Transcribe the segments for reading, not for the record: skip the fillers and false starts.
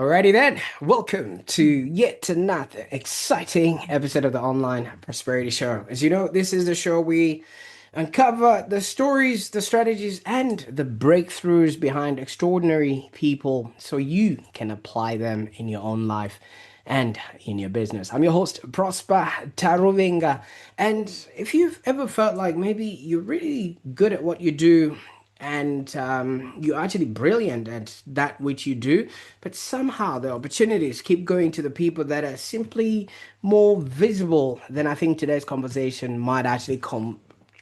Alrighty then, welcome to yet another exciting episode of the Online Prosperity Show. As you know, this is the show we uncover the stories, the strategies, and the breakthroughs behind extraordinary people so you can apply them in your own life and in your business. I'm your host, Prosper Taruvinga. And if you've ever felt like maybe you're really good at what you do, and you're actually brilliant at that which you do, but somehow the opportunities keep going to the people that are simply more visible, then I think today's conversation might actually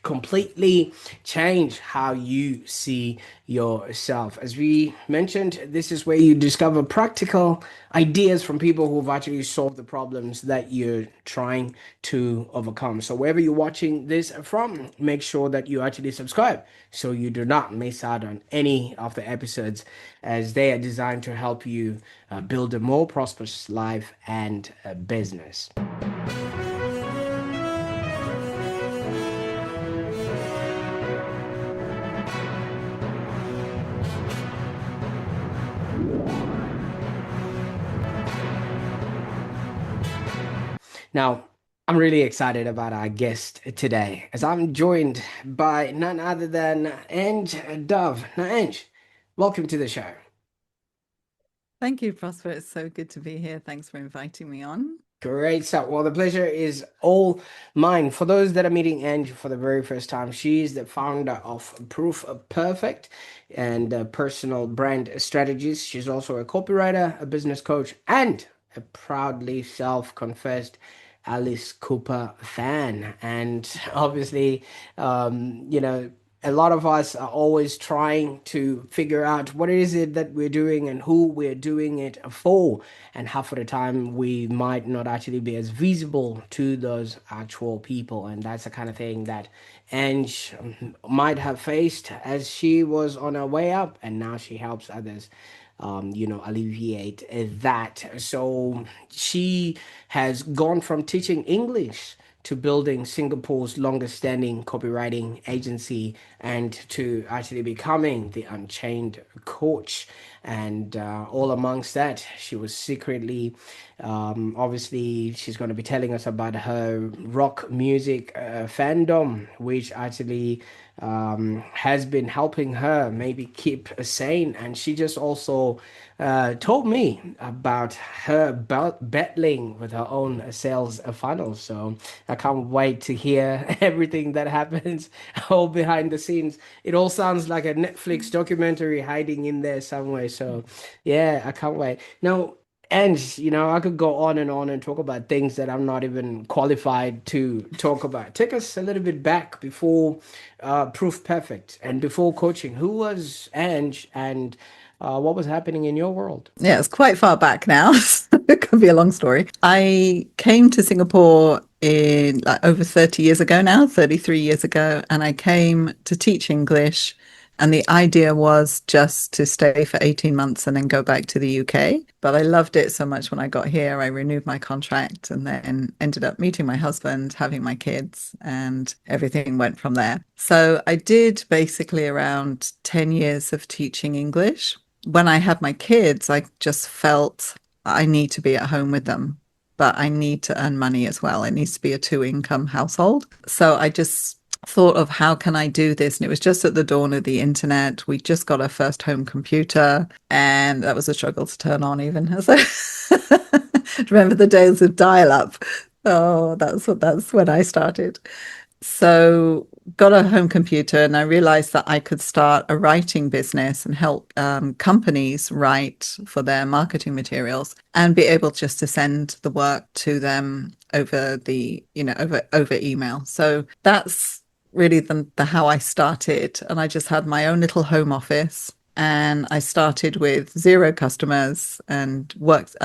completely change how you see yourself. As we mentioned, this is where you discover practical ideas from people who've actually solved the problems that you're trying to overcome. So wherever you're watching this from, make sure that you actually subscribe so you do not miss out on any of the episodes, as they are designed to help you build a more prosperous life and business. Now, I'm really excited about our guest today, as I'm joined by none other than Ange Dove. Now, Ange, welcome to the show. Thank you, Prosper. It's so good to be here. Thanks for inviting me on. Great stuff. Well, the pleasure is all mine. For those that are meeting Ange for the very first time, she is the founder of Proof of Perfect and personal brand strategies. She's also a copywriter, a business coach, and a proudly self-confessed Alice Cooper fan. And obviously, a lot of us are always trying to figure out what is it that we're doing and who we're doing it for. And half of the time, we might not actually be as visible to those actual people. And that's the kind of thing that Ange might have faced as she was on her way up, and now she helps others alleviate that. So she has gone from teaching English to building Singapore's longest standing copywriting agency and to actually becoming the Unchained Coach. And all amongst that, she was secretly, obviously, she's going to be telling us about her rock music fandom, which actually has been helping her maybe keep sane. And she just also told me about her battling with her own sales funnel. So I can't wait to hear everything that happens all behind the scenes. It all sounds like a Netflix documentary hiding in there somewhere. So yeah, I can't wait. Now, and I could go on and talk about things that I'm not even qualified to talk about. Take us a little bit back before Proof Perfect and before coaching. Who was Ange, and what was happening in your world? Yeah, it's quite far back now. So it could be a long story. I came to Singapore in like over 30 years ago now, 33 years ago, and I came to teach English. And the idea was just to stay for 18 months and then go back to the UK. But I loved it so much when I got here. I renewed my contract and then ended up meeting my husband, having my kids, and everything went from there. So I did basically around 10 years of teaching English. When I had my kids, I just felt I need to be at home with them, but I need to earn money as well. It needs to be a two-income household. So I just thought of how can I do this? And it was just at the dawn of the internet. We just got our first home computer, and that was a struggle to turn on even. So remember the days of dial-up. Oh, that's when I started. So got a home computer and I realized that I could start a writing business and help companies write for their marketing materials and be able just to send the work to them over over email. So that's really the how I started. And I just had my own little home office and I started with zero customers and worked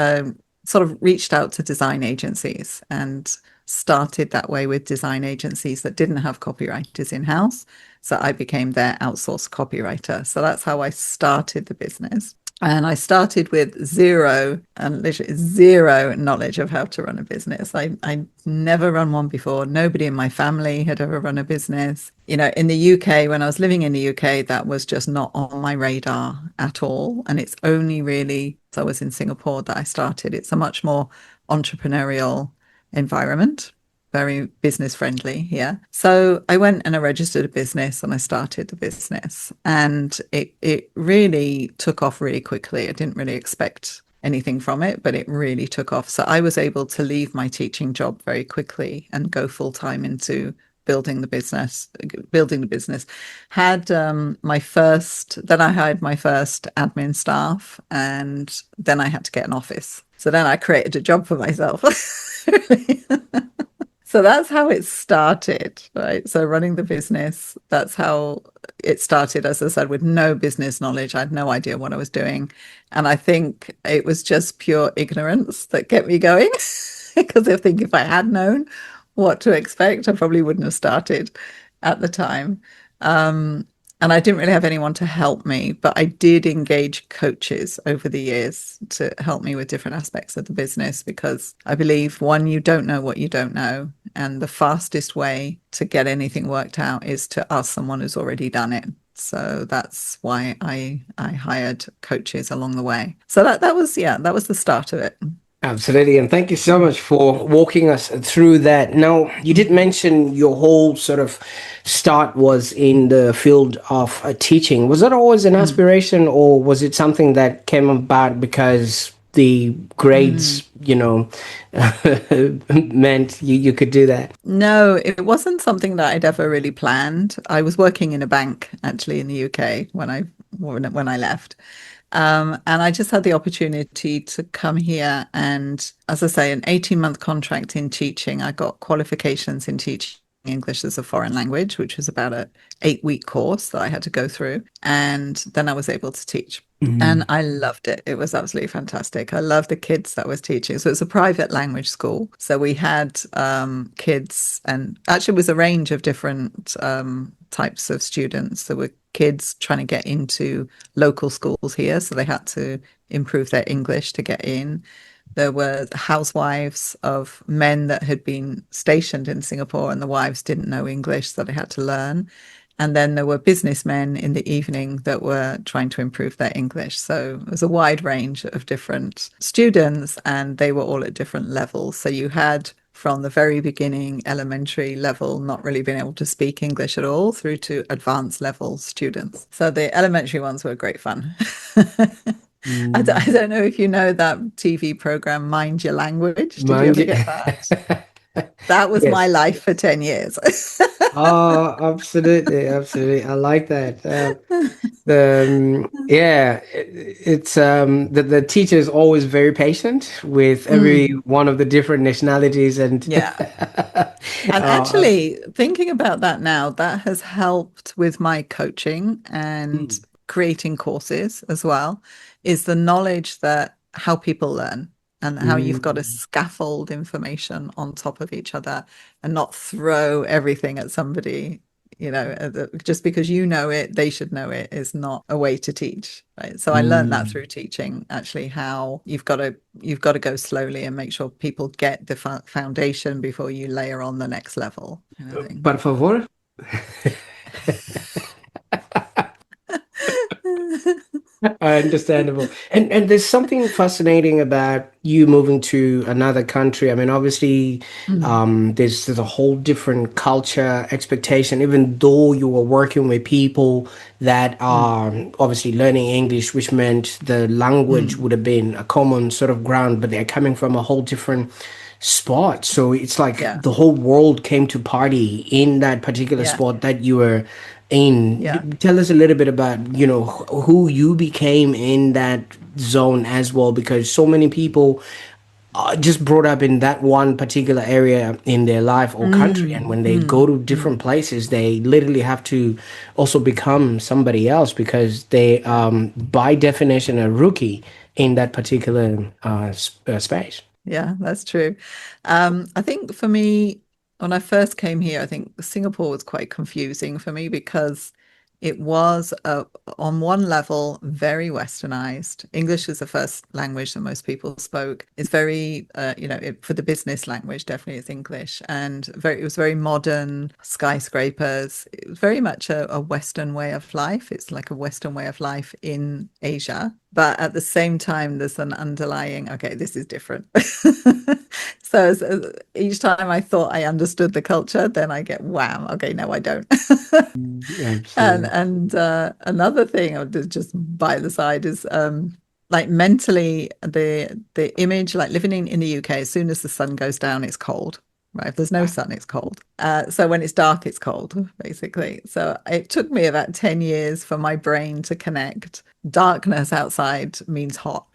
sort of reached out to design agencies and started that way with design agencies that didn't have copywriters in-house. So I became their outsourced copywriter. So that's how I started the business. And I started with zero and literally zero knowledge of how to run a business. I never run one before. Nobody in my family had ever run a business. You know, in the UK, when I was living in the UK, that was just not on my radar at all. And it's only really, as I was in Singapore, that I started. It's a much more entrepreneurial environment, very business friendly here. So I went and I registered a business and I started the business. And it really took off really quickly. I didn't really expect anything from it, but it really took off. So I was able to leave my teaching job very quickly and go full time into building the business. Had my first, then I hired my first admin staff, and then I had to get an office. So then I created a job for myself. So that's how it started, right? So running the business, that's how it started, as I said, with no business knowledge. I had no idea what I was doing. And I think it was just pure ignorance that kept me going. Because I think if I had known what to expect, I probably wouldn't have started at the time. Um, and I didn't really have anyone to help me, but I did engage coaches over the years to help me with different aspects of the business because I believe, one, you don't know what you don't know. And the fastest way to get anything worked out is to ask someone who's already done it. So that's why I hired coaches along the way. So that was, yeah, that was the start of it. Absolutely. And thank you so much for walking us through that. Now, you did mention your whole sort of start was in the field of teaching. Was that always an Mm. aspiration, or was it something that came about because the Mm. grades, meant you could do that? No, it wasn't something that I'd ever really planned. I was working in a bank actually in the UK when I left. And I just had the opportunity to come here and, as I say, an 18-month contract in teaching. I got qualifications in teaching English as a foreign language, which was about an 8-week course that I had to go through. And then I was able to teach. And Mm. I loved it. It was absolutely fantastic. I loved the kids that I was teaching. So it's a private language school. So we had kids, and actually it was a range of different types of students. There were kids trying to get into local schools here, so they had to improve their English to get in. There were housewives of men that had been stationed in Singapore, and the wives didn't know English, so they had to learn. And then there were businessmen in the evening that were trying to improve their English. So it was a wide range of different students, and they were all at different levels. So you had from the very beginning, elementary level, not really being able to speak English at all, through to advanced level students. So the elementary ones were great fun. I Mm. don't know if you know that TV program, Mind Your Language. Did you Mind ever you. get that? That was my Yes. life for 10 years. Oh, absolutely, absolutely. I like that. Yeah, it's the teacher is always very patient with every Mm, one of the different nationalities, and yeah. And uh, actually, thinking about that now, that has helped with my coaching and mm, creating courses as well, is the knowledge that how people learn and how you've got to mm. scaffold information on top of each other and not throw everything at somebody. You know, just because you know it, they should know it is not a way to teach, right? So I learned that Mm. through teaching, actually, how you've got to go slowly and make sure people get the foundation before you layer on the next level, kind of thing. Por favor. Understandable. And there's something fascinating about you moving to another country. I mean, obviously, Mm, there's a whole different culture, expectation, even though you were working with people that mm, are obviously learning English, which meant the language mm. would have been a common sort of ground, but they're coming from a whole different spot. So it's like Yeah, the whole world came to party in that particular yeah, spot that you were in. yeah. Tell us a little bit about, who you became in that zone as well, because so many people are just brought up in that one particular area in their life or country. And Mm, when they go mm, to mm. different places, they literally have to also become somebody else because they, Yeah, by definition, a rookie in that particular space. yeah, that's true. I think for me, when I first came here, I think Singapore was quite confusing for me because It was, on one level, very westernized. English is the first language that most people spoke. It's very, for the business language, definitely it's English. And it was very modern, skyscrapers. It was very much a Western way of life. It's like a Western way of life in Asia. But at the same time, there's an underlying, okay, this is different. So each time I thought I understood the culture, then I get, wow, okay, no, I don't. And Absolutely. another thing, just by the side, is like mentally the image, like living in the UK, as soon as the sun goes down, it's cold. Right. If there's no sun, it's cold. So when it's dark, it's cold, basically. So it took me about 10 years for my brain to connect. Darkness outside means hot.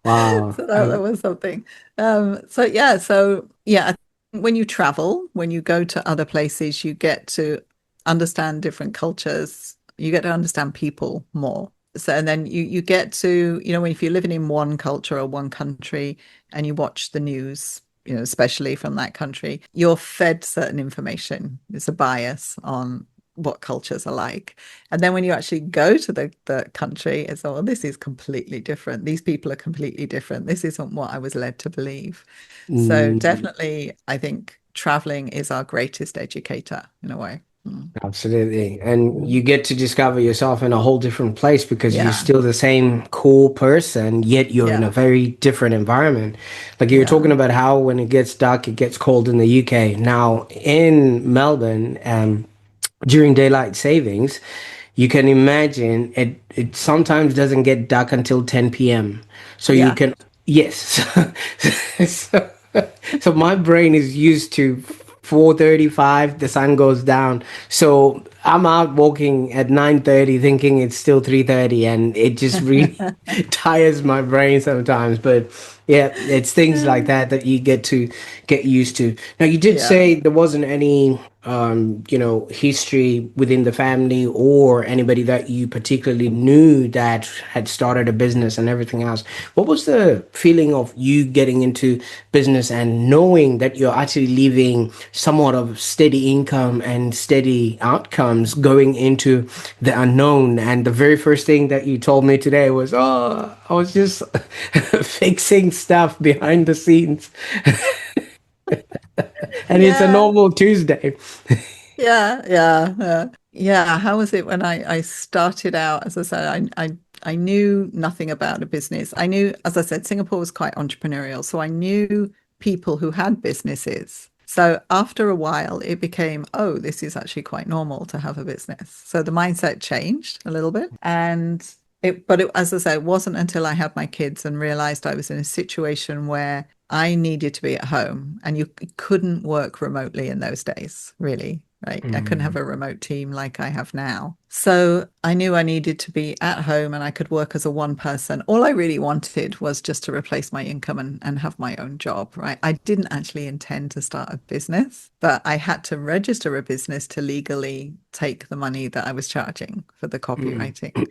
Wow. So that was something. So yeah, I think when you travel, when you go to other places, you get to understand different cultures. You get to understand people more. So and then you get to, if you're living in one culture or one country and you watch the news, especially from that country, you're fed certain information. It's a bias on what cultures are like. And then when you actually go to the country, it's, oh, this is completely different. These people are completely different. This isn't what I was led to believe. So Mm, definitely, I think traveling is our greatest educator in a way. Mm. absolutely. And you get to discover yourself in a whole different place because you're Yeah, still the same cool person, yet you're in a yeah, very different environment. Like you were yeah, talking about how when it gets dark, it gets cold in the UK. Now in Melbourne, during daylight savings, you can imagine it sometimes doesn't get dark until 10 p.m. So you yeah. can, yes. So, so my brain is used to 4:35, the sun goes down. So I'm out walking at 9:30 thinking it's still 3:30 and it just really tires my brain sometimes. But yeah, it's things like that that you get to get used to. Now you did Yeah. say there wasn't any history within the family or anybody that you particularly knew that had started a business and everything else. What was the feeling of you getting into business and knowing that you're actually leaving somewhat of steady income and steady outcomes going into the unknown? And the very first thing that you told me today was, oh, I was just fixing stuff behind the scenes. And it's a Yeah. normal Tuesday. Yeah. How was it when I started out? As I said, I knew nothing about a business. I knew, as I said, Singapore was quite entrepreneurial, so I knew people who had businesses. So after a while, it became, oh, this is actually quite normal to have a business. So the mindset changed a little bit, and as I said, it wasn't until I had my kids and realized I was in a situation where I needed to be at home, and you couldn't work remotely in those days, really. Right. I couldn't have Mm, a remote team like I have now. So I knew I needed to be at home and I could work as a one person. All I really wanted was just to replace my income and have my own job. Right. I didn't actually intend to start a business, but I had to register a business to legally take the money that I was charging for the mm, copywriting.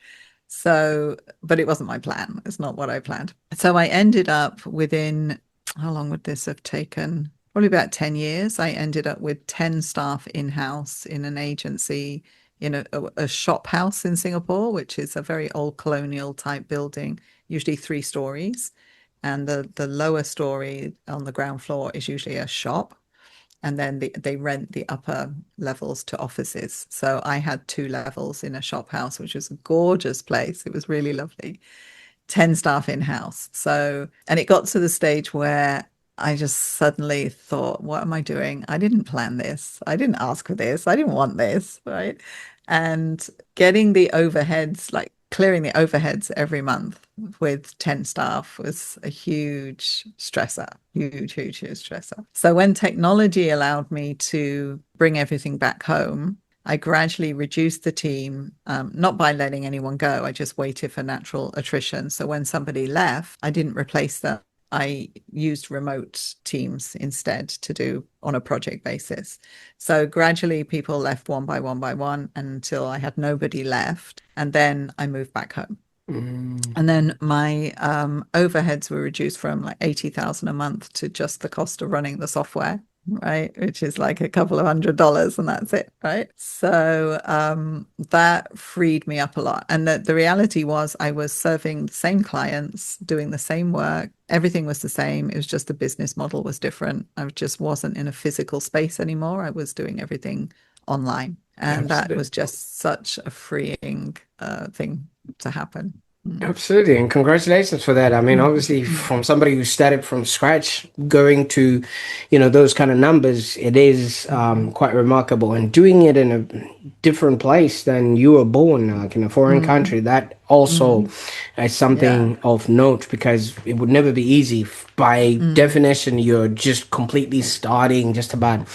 So, but it wasn't my plan. It's not what I planned. So I ended up within, how long would this have taken? Probably about 10 years. I ended up with 10 staff in-house in an agency in a shop house in Singapore, which is a very old colonial type building, usually 3 stories. And the lower story on the ground floor is usually a shop, and then they rent the upper levels to offices. So I had 2 levels in a shop house, which was a gorgeous place. It was really lovely. 10 staff in house. So, and it got to the stage where I just suddenly thought, what am I doing? I didn't plan this. I didn't ask for this. I didn't want this. Right. And getting the overheads, like clearing the overheads every month with 10 staff was a huge stressor, huge stressor. So when technology allowed me to bring everything back home, I gradually reduced the team, not by letting anyone go. I just waited for natural attrition. So when somebody left, I didn't replace them. I used remote teams instead to do on a project basis. So gradually people left one by one until I had nobody left. And then I moved back home. mm. And then my overheads were reduced from like 80,000 a month to just the cost of running the software. right? Which is like a couple of $100 and that's it, right? So that freed me up a lot. And the reality was I was serving the same clients, doing the same work. Everything was the same. It was just the business model was different. I just wasn't in a physical space anymore. I was doing everything online. And that was Absolutely. just such a freeing thing to happen. Mm. Absolutely, and congratulations for that. I mean, Mm, obviously, mm, from somebody who started from scratch, going to, those kind of numbers, it is mm, quite remarkable. And doing it in a different place than you were born, like in a foreign country, mm, that also mm. is Yeah. something of note because it would never be easy. By Mm, definition, you're just completely starting just about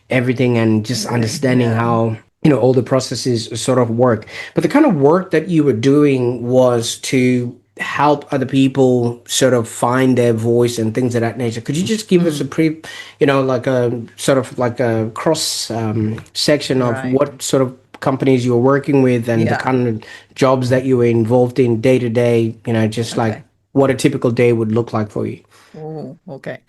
everything and just everything. understanding Yeah. how all the processes sort of work. But the kind of work that you were doing was to help other people sort of find their voice and things of that nature. Could you just give us a Mm, like a sort of like a cross section of right. what sort of companies you were working with and the Yeah. kind of jobs that you were involved in day to day, just like Okay. what a typical day would look like for you? Oh, okay.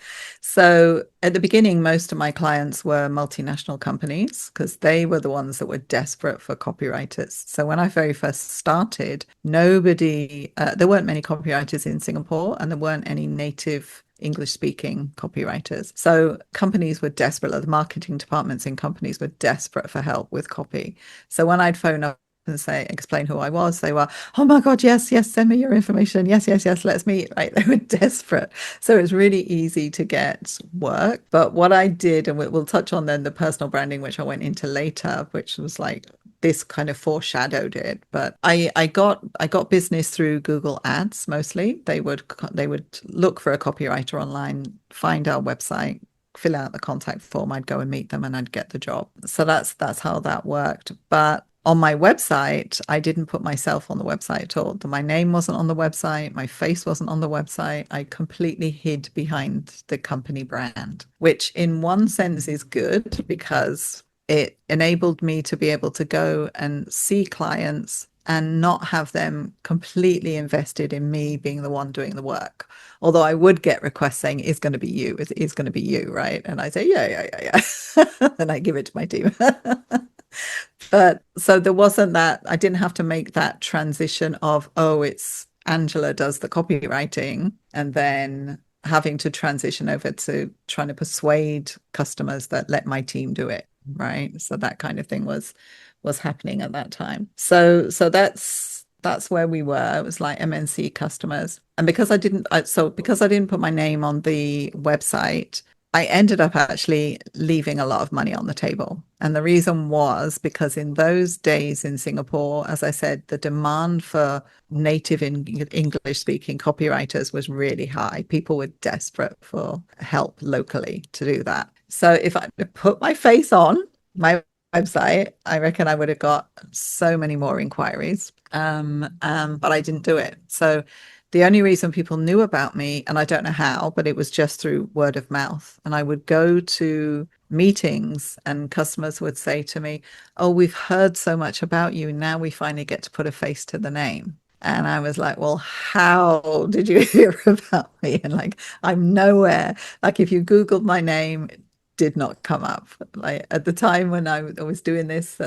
So at the beginning, most of my clients were multinational companies because they were the ones that were desperate for copywriters. So when I very first started, there weren't many copywriters in Singapore and there weren't any native English speaking copywriters. So companies were desperate, like the marketing departments in companies were desperate for help with copy. So when I'd phone up and explain who I was, they were, oh my God, yes, yes, send me your information. Yes, yes, yes, let's meet. Right. They were desperate. So it's really easy to get work. But what I did, and we'll touch on then the personal branding, which I went into later, which was like this kind of foreshadowed it. But I got business through Google Ads mostly. They would look for a copywriter online, find our website, fill out the contact form. I'd go and meet them, and I'd get the job. So that's how that worked. But on my website, I didn't put myself on the website at all. My name wasn't on the website. My face wasn't on the website. I completely hid behind the company brand, which in one sense is good because it enabled me to be able to go and see clients and not have them completely invested in me being the one doing the work. Although I would get requests saying, "It's going to be you. It's going to be you," right? And I say, "Yeah, yeah, yeah, yeah." And I give it to my team. But so there wasn't that, I didn't have to make that transition of, oh, it's Angela does the copywriting, and then having to transition over to trying to persuade customers that let my team do it. Right. So that kind of thing was happening at that time. So that's where we were. It was like MNC customers. And because I didn't put my name on the website, I ended up actually leaving a lot of money on the table. And the reason was because in those days in Singapore, as I said, the demand for native English speaking copywriters was really high. People were desperate for help locally to do that. So if I put my face on my website, I reckon I would have got so many more inquiries. But I didn't do it. So the only reason people knew about me, and I don't know how, but it was just through word of mouth. And I would go to meetings and customers would say to me, "Oh, we've heard so much about you. Now we finally get to put a face to the name." And I was like, "Well, how did you hear about me?" And like, I'm nowhere. Like, if you Googled my name, it did not come up. Like at the time when I was doing this,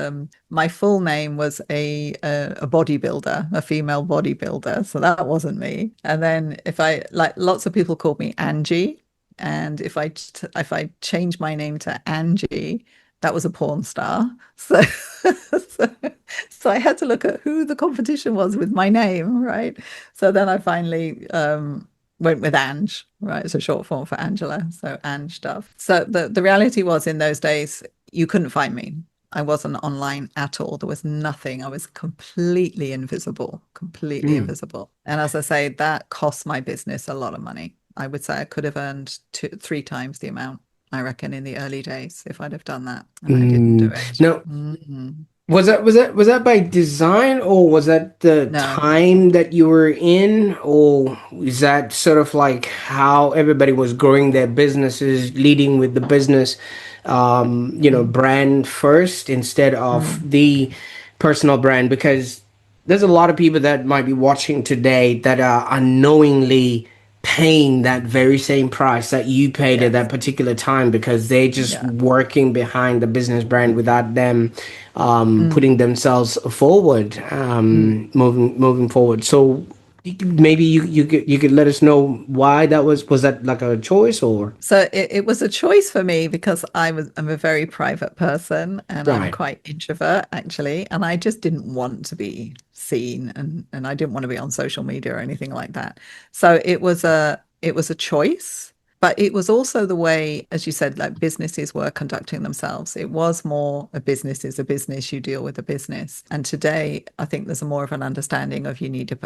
my full name was a bodybuilder, a female bodybuilder, so that wasn't me. And then if I like, lots of people called me Angie, and if I changed my name to Angie, that was a porn star. So, so so I had to look at who the competition was with my name, right? So then I finally went with Ange, right? It's a short form for Angela. So Ange Dove. So the reality was in those days, you couldn't find me. I wasn't online at all. There was nothing. I was completely invisible, completely Mm. invisible. And as I say, that cost my business a lot of money. I would say I could have earned three times the amount, I reckon, in the early days if I'd have done that. And I didn't do Mm. it. Now, Mhm. was that by design, or was that the No. time that you were in, or is that sort of like how everybody was growing their businesses, leading with the business, Mm, brand first instead of mm, the personal brand? Because there's a lot of people that might be watching today that are unknowingly paying that very same price that you paid at that Yes. particular time because they're just Yeah. working behind the business brand without them Mm, putting themselves forward, mm. moving forward. So maybe you could let us know why that was that like a choice or So it was a choice for me because I'm a very private person and I'm right. quite introvert actually, and I just didn't want to be seen and I didn't want to be on social media or anything like that. So it was a choice, but it was also the way, as you said, like businesses were conducting themselves. It was more a business is a business, you deal with a business. And today, I think there's a more of an understanding of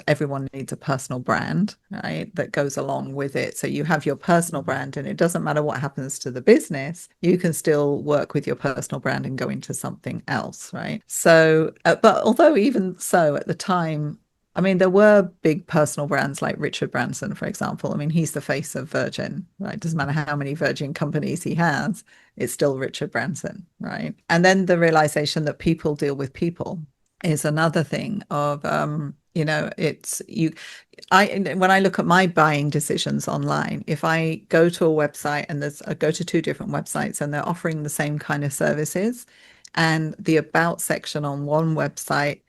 everyone needs a personal brand, right, that goes along with it. So you have your personal brand, and it doesn't matter what happens to the business, you can still work with your personal brand and go into something else, right? So, but although even so, at the time, I mean, there were big personal brands like Richard Branson, for example. I mean, he's the face of Virgin, right? Doesn't matter how many Virgin companies he has, it's still Richard Branson, right? And then the realization that people deal with people is another thing of, it's you. When I look at my buying decisions online, if I go to a website and I go to two different websites and they're offering the same kind of services, and the about section on one website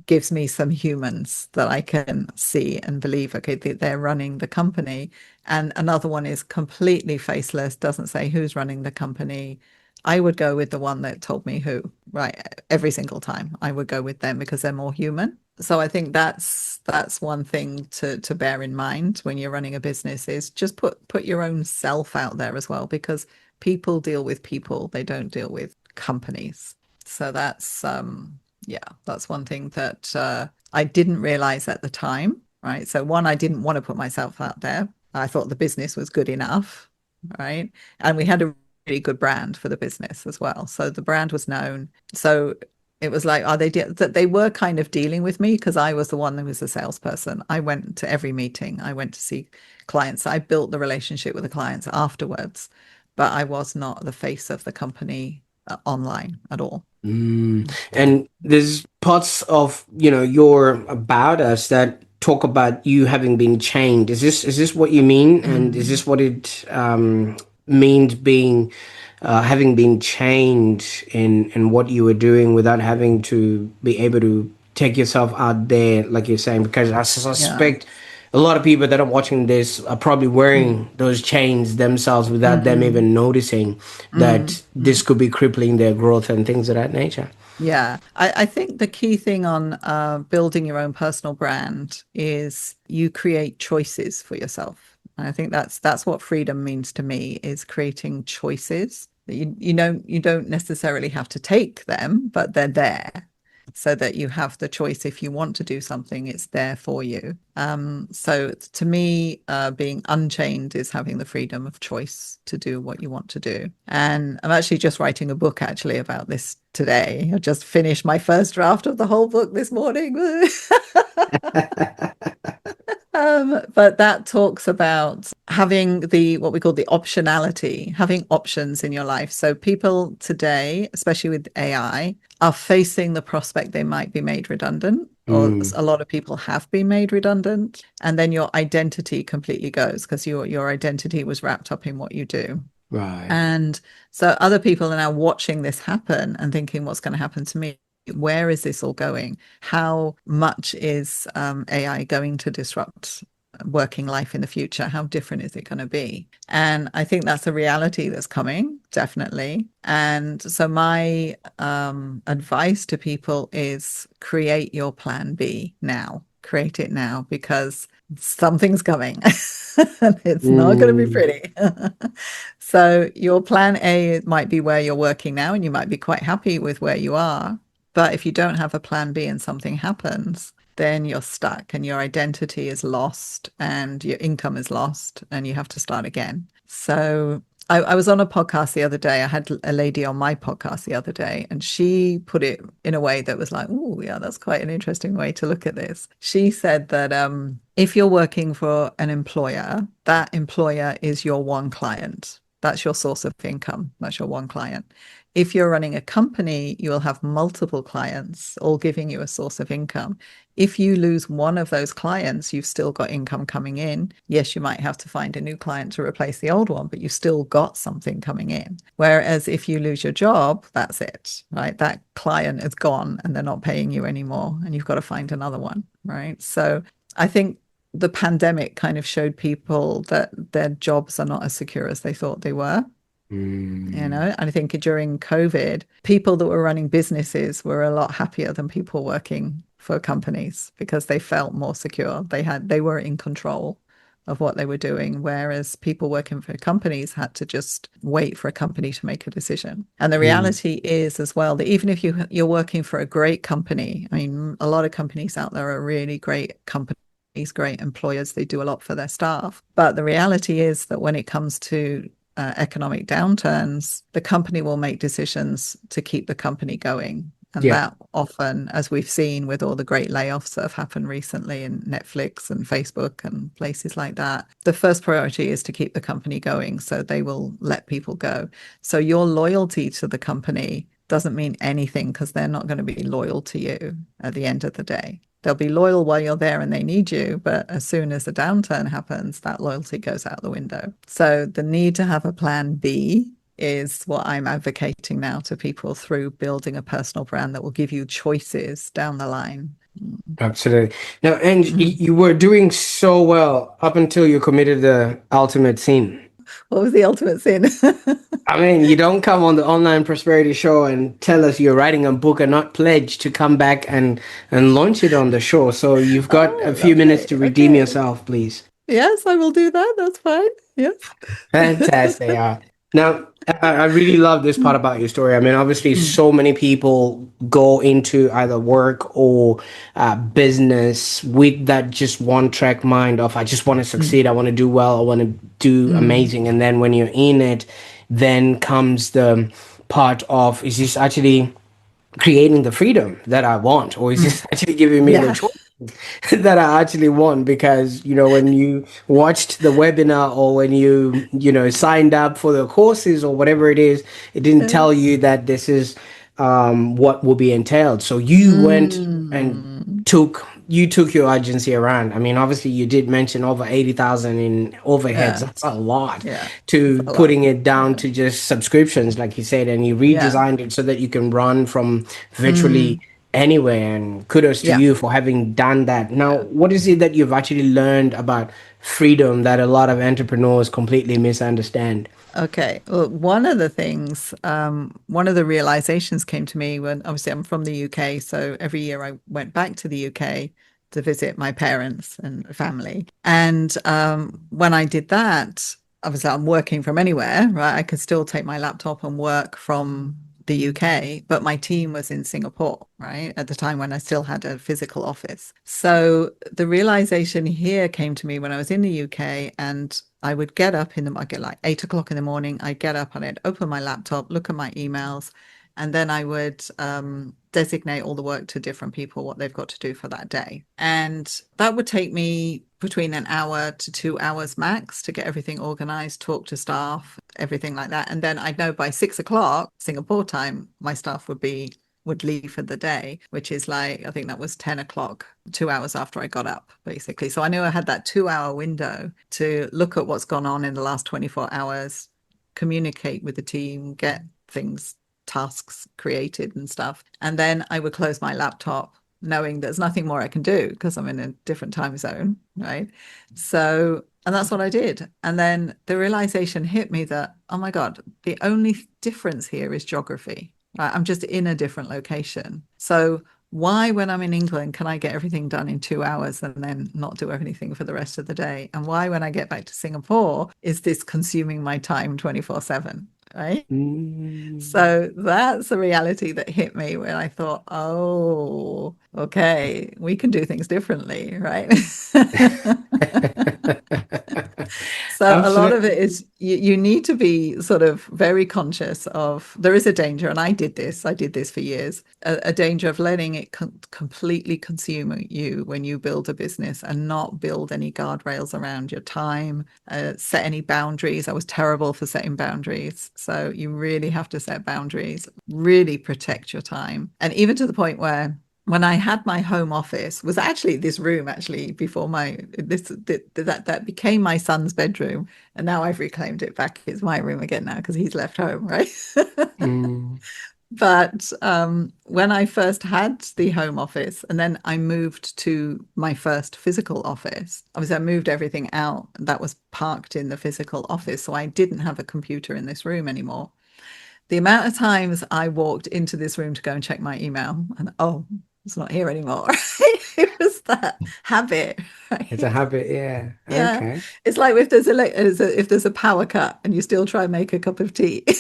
gives me some humans that I can see and believe, okay, they're running the company. And another one is completely faceless, doesn't say who's running the company. I would go with the one that told me who, right? Every single time I would go with them because they're more human. So I think that's one thing to bear in mind when you're running a business is just put your own self out there as well, because people deal with people, they don't deal with companies. So that's one thing that I didn't realize at the time, right? So one, I didn't want to put myself out there. I thought the business was good enough, right? And we had a really good brand for the business as well. So the brand was known. So it was like, are that they were kind of dealing with me because I was the one that was a salesperson. I went to every meeting. I went to see clients. I built the relationship with the clients afterwards, but I was not the face of the company online at all. And there's parts of your about us that talk about you having been chained. Is this what you mean? And is Mm. this what it means being having been chained in what you were doing without having to be able to take yourself out there, like you're saying? Because I Yeah. suspect a lot of people that are watching this are probably Mm. wearing those chains themselves without them Mm. even noticing Mm. that this Mm. could be crippling their growth and things of that nature. Yeah. I think the key thing on building your own personal brand is you create choices for yourself. And I think that's what freedom means to me is creating choices that you don't necessarily have to take them, but they're there so that you have the choice. If you want to do something, it's there for you. So to me, being unchained is having the freedom of choice to do what you want to do. And I'm actually just writing a book actually about this today. I just finished my first draft of the whole book this morning. But that talks about having what we call the optionality, having options in your life. So people today, especially with AI, are facing the prospect they might be made redundant, or Mm, a lot of people have been made redundant, and then your identity completely goes because your identity was wrapped up in what you do. right. And so other people are now watching this happen and thinking, what's going to happen to me? Where is this all going? How much is AI going to disrupt working life in the future? How different is it going to be? And I think that's a reality that's coming, definitely. And so my advice to people is create your plan B now. Create it now because something's coming and it's not going to be Mm, pretty. So your plan A might be where you're working now, and you might be quite happy with where you are. But if you don't have a plan B and something happens, then you're stuck and your identity is lost and your income is lost and you have to start again. So I was on a podcast the other day. I had a lady on my podcast the other day, and she put it in a way that was like, oh, yeah, that's quite an interesting way to look at this. She said that if you're working for an employer, that employer is your one client. That's your source of income. That's your one client. If you're running a company, you will have multiple clients all giving you a source of income. If you lose one of those clients, you've still got income coming in. Yes, you might have to find a new client to replace the old one, but you've still got something coming in. Whereas if you lose your job, that's it, right? That client is gone and they're not paying you anymore, and you've got to find another one, right? So I think the pandemic kind of showed people that their jobs are not as secure as they thought they were. Mm. And I think during COVID, people that were running businesses were a lot happier than people working for companies because they felt more secure. They were in control of what they were doing, whereas people working for companies had to just wait for a company to make a decision. And the Mm. reality is as well that even if you're working for a great company, I mean, a lot of companies out there are really great companies, great employers. They do a lot for their staff. But the reality is that when it comes to economic downturns, the company will make decisions to keep the company going. And Yeah. that often, as we've seen with all the great layoffs that have happened recently in Netflix and Facebook and places like that, the first priority is to keep the company going. So they will let people go. So your loyalty to the company doesn't mean anything because they're not going to be loyal to you at the end of the day. They'll be loyal while you're there and they need you, but as soon as the downturn happens, that loyalty goes out the window. So the need to have a plan B is what I'm advocating now to people through building a personal brand that will give you choices down the line. Absolutely. Now, and Mm. you were doing so well up until you committed the ultimate sin. What was the ultimate sin? I mean, you don't come on the online prosperity show and tell us you're writing a book and not pledge to come back and launch it on the show. So you've got a Oh, few minutes lovely. to redeem Okay. yourself, please. Yes, I will do that. That's fine. Yes. Fantastic. Now, I really love this part about your story. I mean, obviously, Mm, so many people go into either work or business with that just one track mind of, I just want to mm, succeed, I want to do well, I want to do mm, amazing. And then when you're in it, then comes the part of, is this actually creating the freedom that I want, or is mm. this actually giving me the Yeah. choice that I actually want? Because when you watched the webinar or when you signed up for the courses or whatever it is, it didn't tell Yes. you that this is what will be entailed. So you went and Mm. took your agency around. I mean, obviously, you did mention over 80,000 in overheads. Yeah. That's a lot Yeah. It's to a lot. putting it down Yeah. to just subscriptions, like you said, and you Yeah. redesigned it so that you can run from virtually Mm. anywhere. And kudos to Yeah. you for having done that. Now, Yeah. what is it that you've actually learned about freedom that a lot of entrepreneurs completely misunderstand? Okay. Well, one of the things, one of the realizations came to me when obviously I'm from the UK. So every year I went back to the UK to visit my parents and family. And when I did that, obviously I'm working from anywhere, right? I could still take my laptop and work from the UK, but my team was in Singapore, right? At the time when I still had a physical office. So the realization here came to me when I was in the UK and I would get up in the, I get like 8 o'clock in the morning. I'd get up and I'd open my laptop, look at my emails, and then I would designate all the work to different people, what they've got to do for that day. And that would take me between an hour to 2 hours max to get everything organized, talk to staff, everything like that. And then I know by 6 o'clock Singapore time, my staff would leave for the day, which is like, I think that was 10 o'clock, 2 hours after I got up, basically. So I knew I had that 2 hour window to look at what's gone on in the last 24 hours, communicate with the team, get things, tasks created and stuff. And then I would close my laptop knowing there's nothing more I can do because I'm in a different time zone, right? So, and that's what I did. And then the realization hit me that, oh my God, the only difference here is geography. Right? I'm just in a different location. So why, when I'm in England, can I get everything done in 2 hours and then not do anything for the rest of the day? And why, when I get back to Singapore, is this consuming my time 24/7? Right. Mm. So that's the reality that hit me when I thought, oh, okay, we can do things differently, right? So a lot of Absolutely. it is you need to be sort of very conscious of there is a danger, and I did this for years, a danger of letting it completely consume you when you build a business and not build any guardrails around your time, set any boundaries. I was terrible for setting boundaries. So you really have to set boundaries, really protect your time. And even to the point where when I had my home office was actually this room actually before my this that became my son's bedroom, and now I've reclaimed it back. It's my room again now because he's left home, right? Mm, But when I first had the home office, and then I moved to my first physical office, obviously I moved everything out that was parked in the physical office, so I didn't have a computer in this room anymore. The amount of times I walked into this room to go and check my email, and oh, it's not here anymore. It was that habit, it's a right? habit, yeah. Yeah, Okay. it's like if there's a power cut and you still try and make a cup of tea. It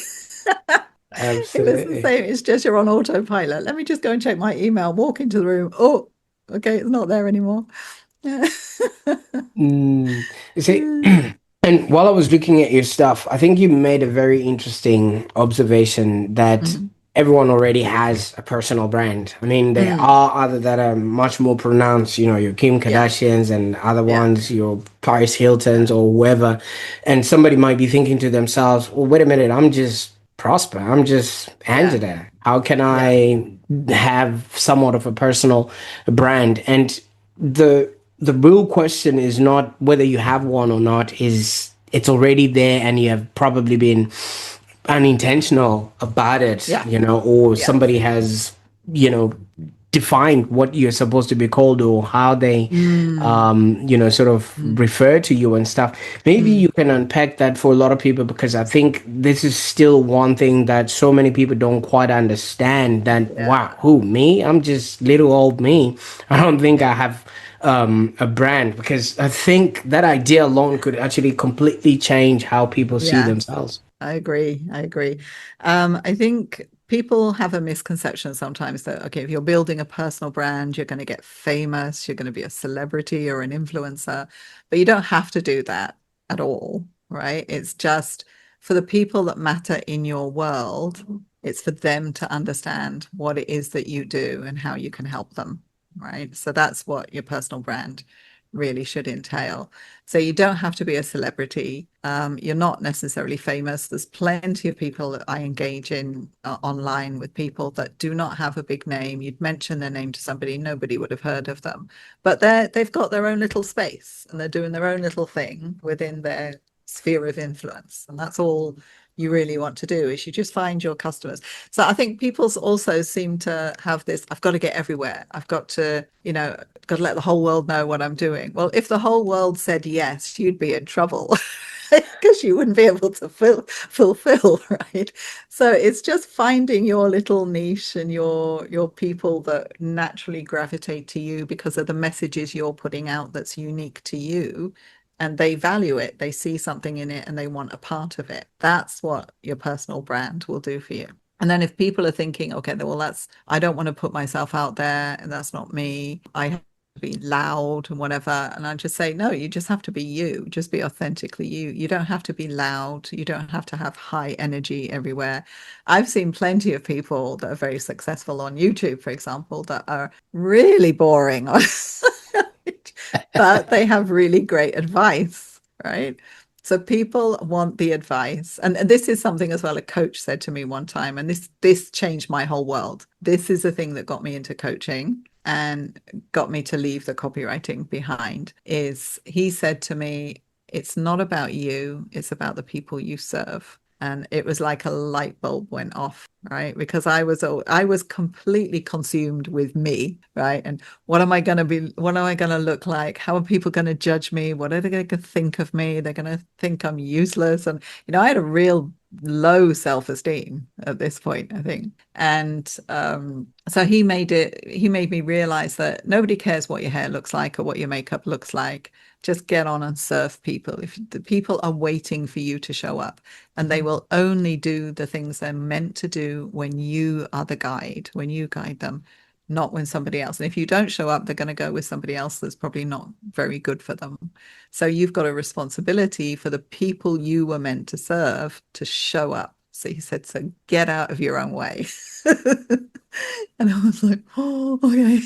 was the Absolutely. same. It's just you're on autopilot. Let me just go and check my email, walk into the room. Oh, okay, it's not there anymore. Yeah. You see, and while I was looking at your stuff, I think you made a very interesting observation that Mm. everyone already has a personal brand. I mean, there Mm. are other that are much more pronounced, your Kim Yeah, Kardashians and other yeah, ones, your Paris Hiltons yeah, or whoever. And somebody might be thinking to themselves, well, wait a minute, I'm just Prosper. I'm just yeah, Angela. How can yeah. I have somewhat of a personal brand? And the the real question is not whether you have one or not, is it's already there and you have probably been unintentional about it, Yeah, or yeah. somebody has, you know, defined what you're supposed to be called or how they, Mm. sort of Mm. refer to you and stuff. Maybe Mm. you can unpack that for a lot of people, because I think this is still one thing that so many people don't quite understand, that, wow, Yeah, who, me? I'm just little old me. I don't think I yeah. have a brand, because I think that idea alone could actually completely change how people see Yes, themselves. I agree. I agree. I think people have a misconception sometimes that, okay, if you're building a personal brand, you're going to get famous, you're going to be a celebrity or an influencer, but you don't have to do that at all, right? It's just for the people that matter in your world, it's for them to understand what it is that you do and how you can help them, right? So that's what your personal brand really should entail. So you don't have to be a celebrity. You're not necessarily famous. There's plenty of people that I engage in online with people that do not have a big name. You'd mention their name to somebody, nobody would have heard of them, but they've got their own little space and they're doing their own little thing within their sphere of influence, and that's all you really want to do is you just find your customers. So I think people also seem to have this, I've got to get everywhere. I've got to, got to let the whole world know what I'm doing. Well, if the whole world said yes, you'd be in trouble because you wouldn't be able to fulfill, right? So it's just finding your little niche and your people that naturally gravitate to you because of the messages you're putting out that's unique to you, and they value it. They see something in it and they want a part of it. That's what your personal brand will do for you. And then if people are thinking, okay, well, I don't want to put myself out there and that's not me. I have to be loud and whatever. And I just say, no, you just have to be you. Just be authentically you. You don't have to be loud. You don't have to have high energy everywhere. I've seen plenty of people that are very successful on YouTube, for example, that are really boring. But they have really great advice, right? So people want the advice. And this is something as well a coach said to me one time, and this changed my whole world. This is the thing that got me into coaching and got me to leave the copywriting behind. Is he said to me, it's not about you, it's about the people you serve. And it was like a light bulb went off, right? Because I was completely consumed with me, right? And what am I going to be? What am I going to look like? How are people going to judge me? What are they going to think of me? They're going to think I'm useless. And, I had a real low self-esteem at this point, I think. And so he made me realize that nobody cares what your hair looks like or what your makeup looks like. Just get on and serve people. If the people are waiting for you to show up, and they will only do the things they're meant to do when you are the guide, when you guide them, not when somebody else. And if you don't show up, they're going to go with somebody else that's probably not very good for them. So you've got a responsibility for the people you were meant to serve to show up. So he said, so get out of your own way. And I was like, oh, okay.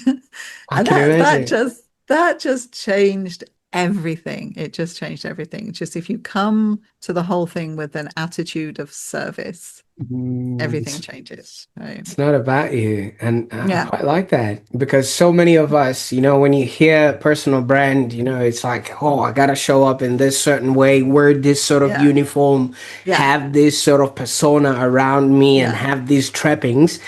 I And can imagine. that just changed everything. It just changed everything. Just if you come to the whole thing with an attitude of service, Mm, everything changes. Right. it's not about you. And I Yeah. quite like that because so many of us, when you hear personal brand, it's like, oh, I gotta show up in this certain way, wear this sort of Yeah. uniform, Yeah. have this sort of persona around me, and Yeah. have these trappings.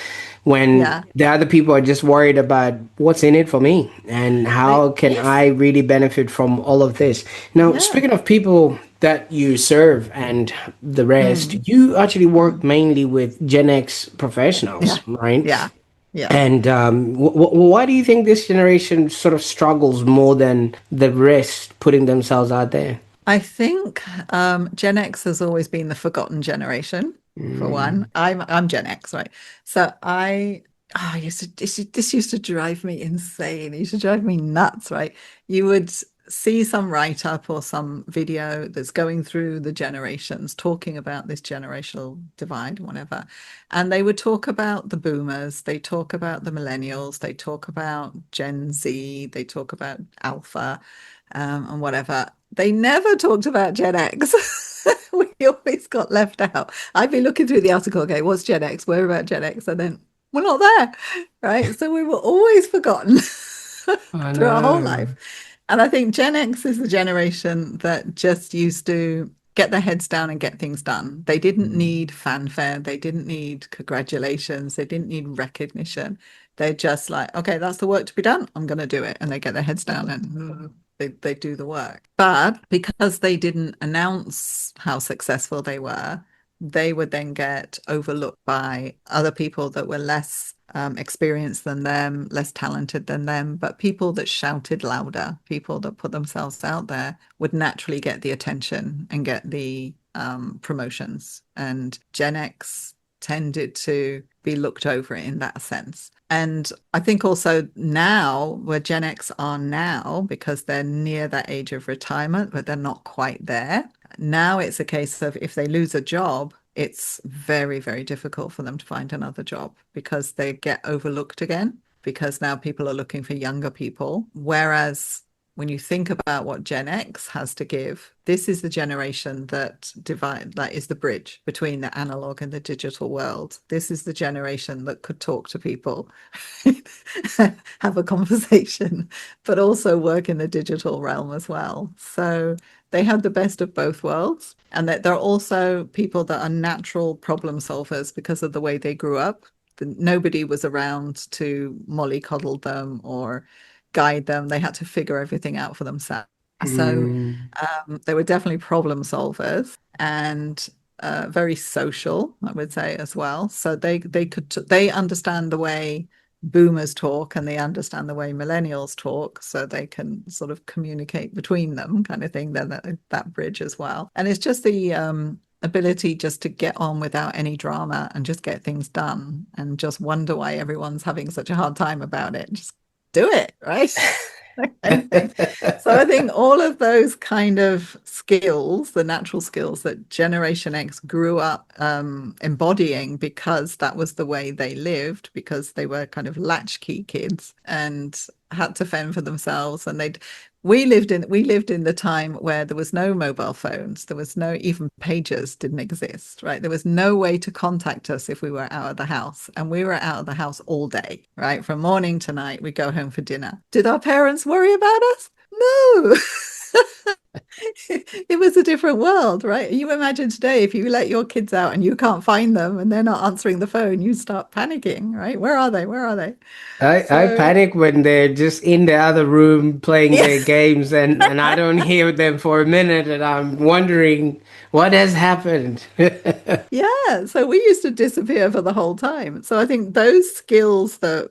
When Yeah. the other people are just worried about what's in it for me and how can Yes. I really benefit from all of this. Now, Yeah. speaking of people that you serve and the rest, Mm, you actually work mm. mainly with Gen X professionals, Yeah. right? Yeah. Yeah. And why do you think this generation sort of struggles more than the rest putting themselves out there? I think Gen X has always been the forgotten generation, for one. Mm. I'm Gen X, right? So I used to this used to drive me insane. It used to drive me nuts, right? You would see some write-up or some video that's going through the generations, talking about this generational divide, whatever. And they would talk about the boomers, they talk about the millennials, they talk about Gen Z, they talk about alpha, and whatever. They never talked about Gen X. We always got left out. I'd be looking through the article, okay, what's Gen X? Where about Gen X? And then we're not there, right? So we were always forgotten I through our whole know. life. And I think Gen X is the generation that just used to get their heads down and get things done. They didn't need fanfare. They didn't need congratulations. They didn't need recognition. They're just like, okay, that's the work to be done. I'm going to do it. And they get their heads down and they do the work. But because they didn't announce how successful they would then get overlooked by other people that were less experienced than them, less talented than them, but people that shouted louder, people that put themselves out there would naturally get the attention and get the promotions. And Gen X tended to be looked over in that sense. And I think also now, where Gen X are now, because they're near that age of retirement, but they're not quite there. Now it's a case of if they lose a job, it's very, very difficult for them to find another job because they get overlooked again because now people are looking for younger people. Whereas when you think about what Gen X has to give, this is the generation that is the bridge between the analog and the digital world. This is the generation that could talk to people, have a conversation, but also work in the digital realm as well. So they have the best of both worlds, and that they're also people that are natural problem solvers because of the way they grew up. Nobody was around to mollycoddle them or guide them. They had to figure everything out for themselves. So Mm. they were definitely problem solvers and very social, I would say as well. So they understand the way boomers talk and they understand the way millennials talk, so they can sort of communicate between them, kind of thing. Then that bridge as well, and it's just the ability just to get on without any drama and just get things done and just wonder why everyone's having such a hard time about it. Just do it, right? That kind of thing. So I think all of those kind of skills, the natural skills that Generation X grew up embodying because that was the way they lived, because they were kind of latchkey kids and had to fend for themselves. And we lived in the time where there was no mobile phones, there was no even pagers didn't exist, right? There was no way to contact us if we were out of the house, and we were out of the house all day, right? From morning to night, we go home for dinner. Did our parents worry about us? No. It was a different world, right? You imagine today if you let your kids out and you can't find them and they're not answering the phone, you start panicking, right? Where are they? Where are they? I So, panic when they're just in the other room playing yeah. their games and I don't hear them for a minute and I'm wondering what has happened. Yeah, so we used to disappear for the whole time. So I think those skills that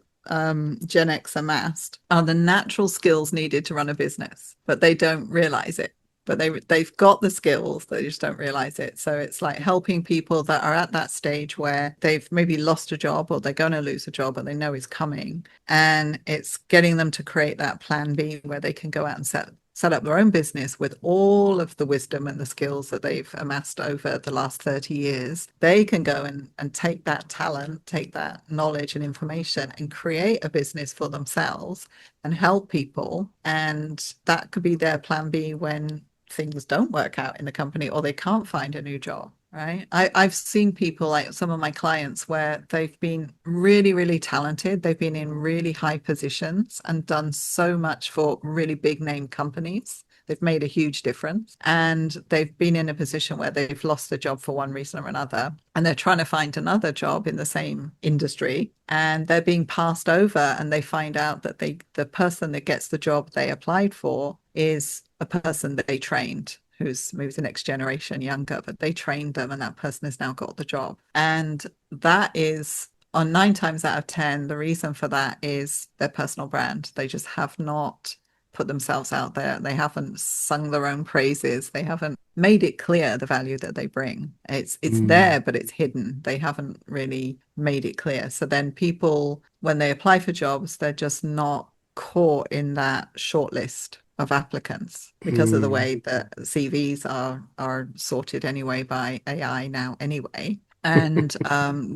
Gen X amassed are the natural skills needed to run a business, but they don't realize it but they've got the skills, they just don't realize it. So it's like helping people that are at that stage where they've maybe lost a job or they're going to lose a job and they know is coming, and it's getting them to create that plan B where they can go out and set up their own business with all of the wisdom and the skills that they've amassed over the last 30 years. They can go and take that talent, take that knowledge and information and create a business for themselves and help people. And that could be their plan B when things don't work out in the company or they can't find a new job. Right. I've seen people like some of my clients where they've been really, really talented. They've been in really high positions and done so much for really big name companies. They've made a huge difference. And they've been in a position where they've lost a job for one reason or another. And they're trying to find another job in the same industry. And they're being passed over. And they find out that the person that gets the job they applied for is a person that they trained, who's maybe the next generation younger, but they trained them and that person has now got the job. And that is on 9 times out of 10, the reason for that is their personal brand. They just have not put themselves out there. They haven't sung their own praises. They haven't made it clear the value that they bring. It's Mm. there, but it's hidden. They haven't really made it clear. So then people, when they apply for jobs, they're just not caught in that shortlist of applicants because of the Mm. way that CVs are sorted anyway by AI now anyway. And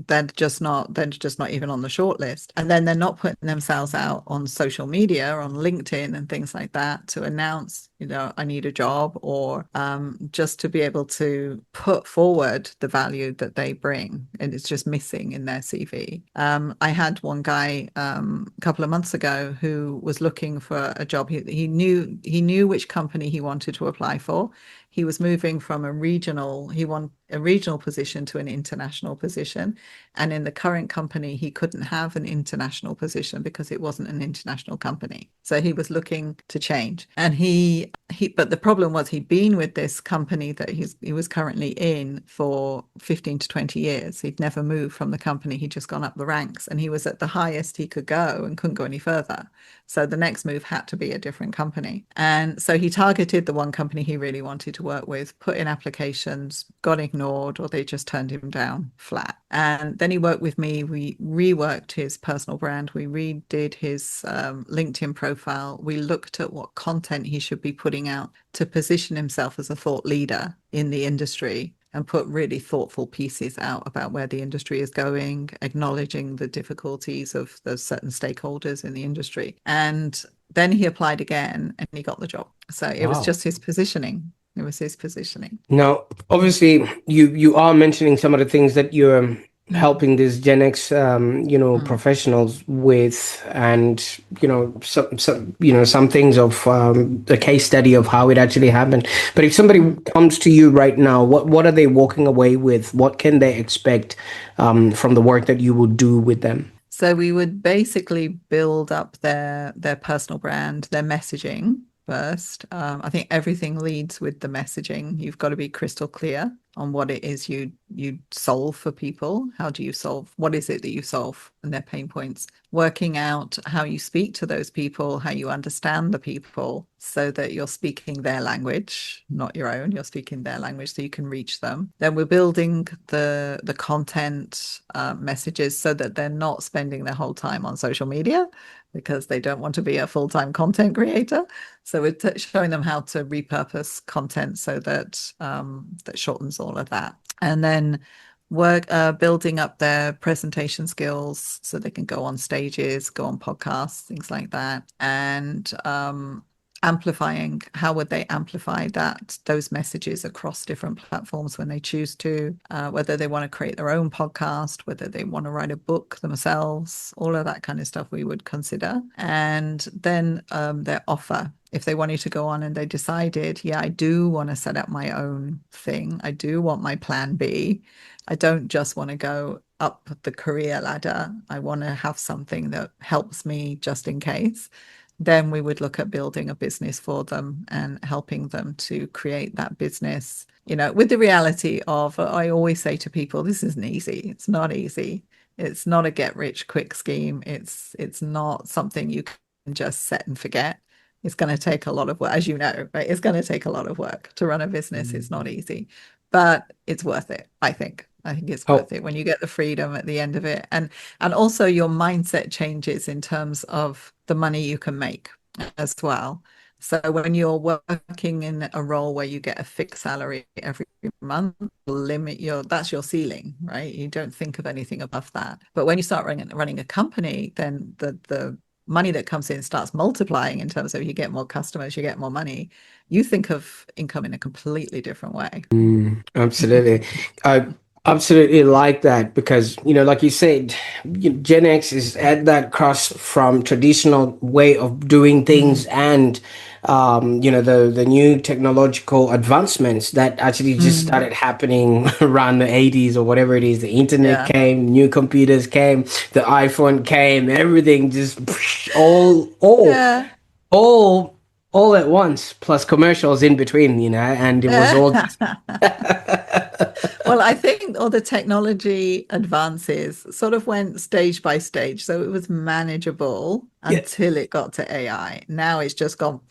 they're just not even on the short list. And then they're not putting themselves out on social media, on LinkedIn and things like that to announce, I need a job, or just to be able to put forward the value that they bring. And it's just missing in their CV. I had one guy a couple of months ago who was looking for a job. He knew which company he wanted to apply for. He was moving from he wanted a regional position to an international position. And in the current company, he couldn't have an international position because it wasn't an international company. So he was looking to change. And but the problem was he'd been with this company that he was currently in for 15 to 20 years. He'd never moved from the company. He'd just gone up the ranks and he was at the highest he could go and couldn't go any further. So the next move had to be a different company. And so he targeted the one company he really wanted to work with, put in applications, got ignored, or they just turned him down flat. And then he worked with me. We reworked his personal brand. We redid his LinkedIn profile. We looked at what content he should be putting out to position himself as a thought leader in the industry and put really thoughtful pieces out about where the industry is going, acknowledging the difficulties of the certain stakeholders in the industry. And then he applied again and he got the job. So it was Wow. just his positioning. It was his positioning. Now, obviously, you are mentioning some of the things that you're Mm, helping these Gen X, mm, professionals with, and some things of a case study of how it actually happened. But if somebody mm. comes to you right now, what are they walking away with? What can they expect from the work that you will do with them? So we would basically build up their personal brand, their messaging first. I think everything leads with the messaging. You've got to be crystal clear on what it is you solve for people. How do you solve? What is it that you solve and their pain points? Working out how you speak to those people, how you understand the people, so that you're speaking their language, not your own. You're speaking their language so you can reach them. Then we're building the content messages so that they're not spending their whole time on social media because they don't want to be a full-time content creator. So we're showing them how to repurpose content so that that shortens all of that. And then work building up their presentation skills so they can go on stages, go on podcasts, things like that. And amplifying, how would they amplify those messages across different platforms when they choose to, whether they want to create their own podcast, whether they want to write a book themselves, all of that kind of stuff we would consider. And then their offer, if they wanted to go on and they decided, yeah, I do want to set up my own thing, I do want my plan B, I don't just want to go up the career ladder, I want to have something that helps me just in case, then we would look at building a business for them and helping them to create that business, with the reality of, I always say to people, this isn't easy. It's not easy. It's not a get rich quick scheme. It's not something you can just set and forget. It's going to take a lot of work, as you know, right? It's going to take a lot of work to run a business. It's not easy, but it's worth it, I think. I think it's Oh, worth it when you get the freedom at the end of it. And also your mindset changes in terms of the money you can make as well. So when you're working in a role where you get a fixed salary every month, limit your that's your ceiling, right? You don't think of anything above that. But when you start running a company, then the money that comes in starts multiplying in terms of you get more customers, you get more money. You think of income in a completely different way. absolutely. I absolutely like that because, like you said, Gen X is at that cross from traditional way of doing things Mm, and, the new technological advancements that actually just mm, started happening around the 80s or whatever it is. The internet yeah. came, new computers came, the iPhone came, everything just all Yeah. all all at once, plus commercials in between, and it was all just Well, I think all the technology advances sort of went stage by stage. So it was manageable yeah. until it got to AI. Now it's just gone,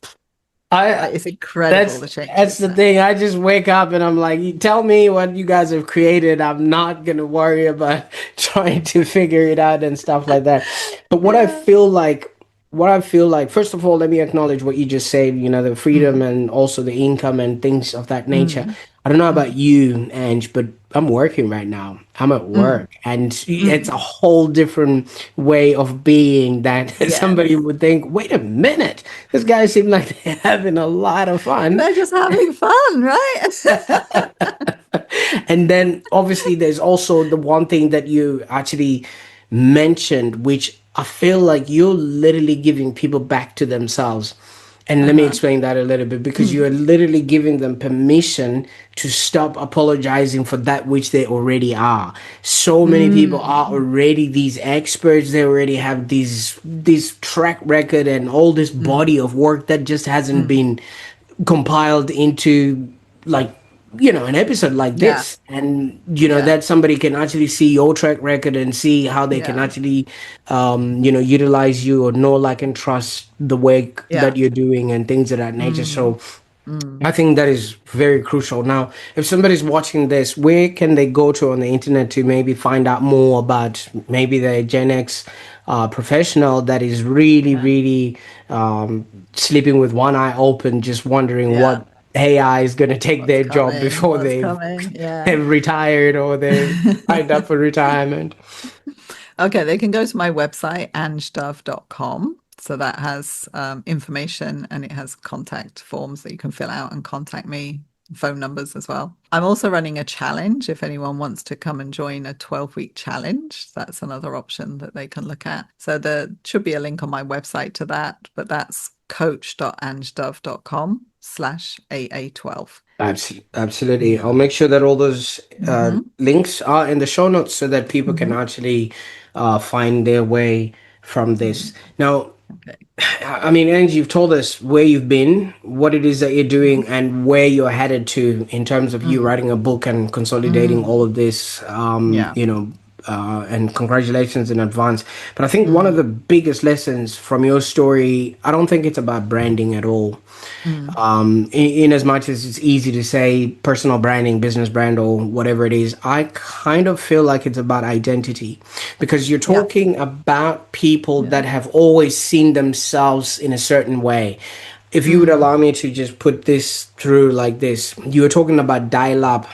I like, it's incredible that's the that's changes the now. thing. I just wake up and I'm like, you tell me what you guys have created. I'm not gonna worry about trying to figure it out and stuff like that. But Yeah. what I feel like, first of all, let me acknowledge what you just said, the freedom Mm, and also the income and things of that nature. mm, I don't know about mm, you, Ange, but I'm working right now. I'm at mm, work, and it's a mm. whole different way of being that somebody Yes. would think, wait a minute, this guy seems like they're having a lot of fun. They're just having fun, right? And then obviously there's also the one thing that you actually mentioned, which I feel like you're literally giving people back to themselves. And let me Uh-huh. explain that a little bit because Mm, you're literally giving them permission to stop apologizing for that which they already are. So many people are mm, already these experts. They already have this track record and all this mm, body of work that just hasn't mm. been compiled into like an episode like Yeah. this, and Yeah. that somebody can actually see your track record and see how they can Yeah. actually utilize you or know, like, and trust the work that Yeah. you're doing and things of that nature. Mm, So mm. I think that is very crucial. Now, if somebody's watching this, where can they go to on the internet to maybe find out more about maybe the Gen X professional that is really, Yeah. really sleeping with one eye open, just wondering Yeah. what AI is going to take What's their job coming? before What's coming? Yeah. they've retired or they've signed up for retirement? Okay, they can go to my website, angedove.com. So that has information and it has contact forms that you can fill out and contact me, phone numbers as well. I'm also running a challenge if anyone wants to come and join a 12-week challenge. That's another option that they can look at. So there should be a link on my website to that, but that's coach.angedove.com/AA12. Absolutely. I'll Yeah. make sure that all those Hmm. links are in the show notes so that people can Hmm. actually find their way from this. Hmm. Now, Okay. I mean, Angie, you've told us where you've been, what it is that you're doing, and where you're headed to in terms of you Mm, writing a book and consolidating all mm, of this, yeah. and congratulations in advance. But I think one of Mm, the biggest lessons from your story, I don't think it's about branding at all. mm, In as much as it's easy to say personal branding, business brand, or whatever it is, I kind of feel like it's about identity because you're yeah. talking about people Yeah. that have always seen themselves in a certain way. If you would Mm, allow me to just put this through like this, you were talking about dial up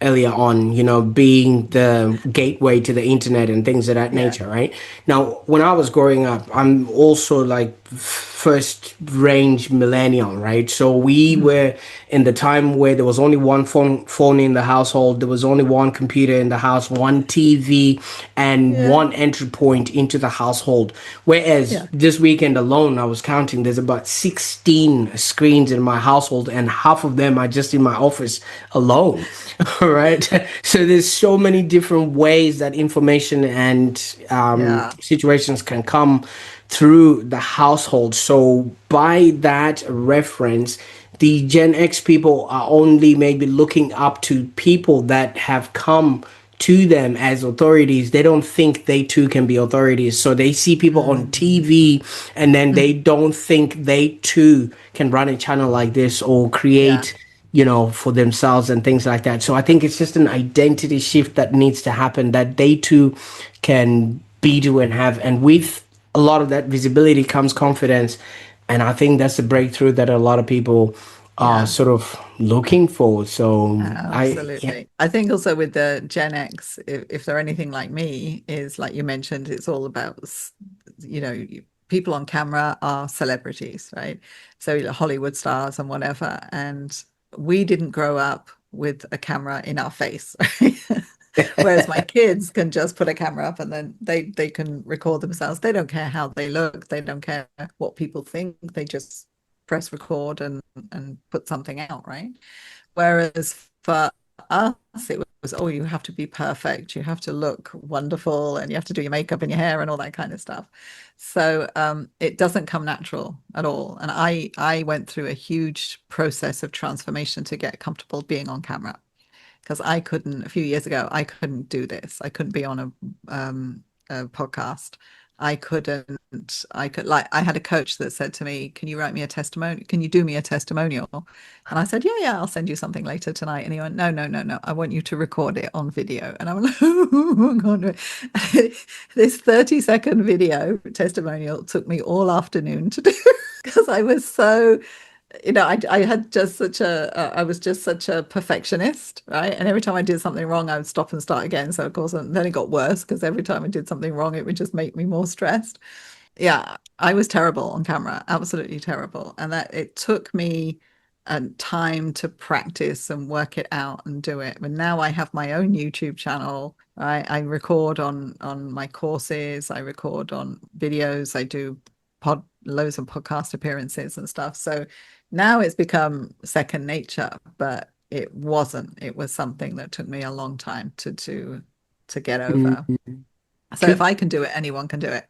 earlier on, being the gateway to the internet and things of that yeah. nature, right? Now, when I was growing up, I'm also like first range millennial, right? So we Mm, were in the time where there was only one phone in the household, there was only one computer in the house, one TV, and yeah. one entry point into the household. Whereas Yeah. this weekend alone, I was counting, there's about 16 screens in my household, and half of them are just in my office alone. All right. So there's so many different ways that information and Yeah. situations can come through the household. So by that reference, the Gen X people are only maybe looking up to people that have come to them as authorities, they don't think they too can be authorities. So they see people on Mm. TV and then Mm. they don't think they too can run a channel like this or Yeah. create, for themselves and things like that. So I think it's just an identity shift that needs to happen, that they too can be, do, and have. And with a lot of that visibility comes confidence. And I think that's the breakthrough that a lot of people are Yeah. sort of looking for. So yeah. Absolutely. I think also with the Gen X, if they're anything like me, is like you mentioned, it's all about, people on camera are celebrities, right? So Hollywood stars and whatever. And we didn't grow up with a camera in our face, right? Whereas my kids can just put a camera up and then they can record themselves. They don't care how they look. They don't care what people think. They just press record and put something out, right? Whereas for us, it was, oh, you have to be perfect, you have to look wonderful, and you have to do your makeup and your hair and all that kind of stuff. So it doesn't come natural at all. And I went through a huge process of transformation to get comfortable being on camera because I couldn't, a few years ago, I couldn't do this. I couldn't be on a podcast. I had a coach that said to me, can you write me a testimony? Can you do me a testimonial? And I said, yeah, yeah, I'll send you something later tonight. And he went, no, no, no, no. I want you to record it on video. And I'm like, oh, God. This 30-second video testimonial took me all afternoon to do because I was so I had just such I was just such a perfectionist, right? And every time I did something wrong, I would stop and start again. So of course, and then it got worse because every time I did something wrong, it would just make me more stressed. Yeah, I was terrible on camera, absolutely terrible. And that it took me time to practice and work it out and do it. But now I have my own YouTube channel. I record on my courses, I record on videos, I do pod loads of podcast appearances and stuff. So now it's become second nature, but it wasn't. It was something that took me a long time to get over. Mm. So if Good. I can do it, anyone can do it.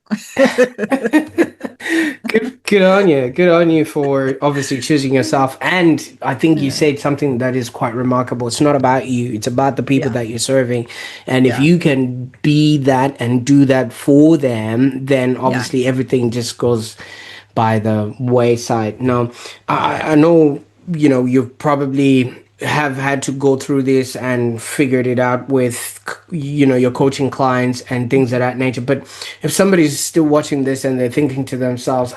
Good on you. Good on you for obviously choosing yourself. And I think you Yeah. said something that is quite remarkable. It's not about you, it's about the people Yeah. that you're serving. And if Yeah. you can be that and do that for them, then obviously Yes. everything just goes by the wayside. Now, I Yeah. know, you probably have had to go through this and figured it out with, your coaching clients and things of that nature. But if somebody's still watching this and they're thinking to themselves,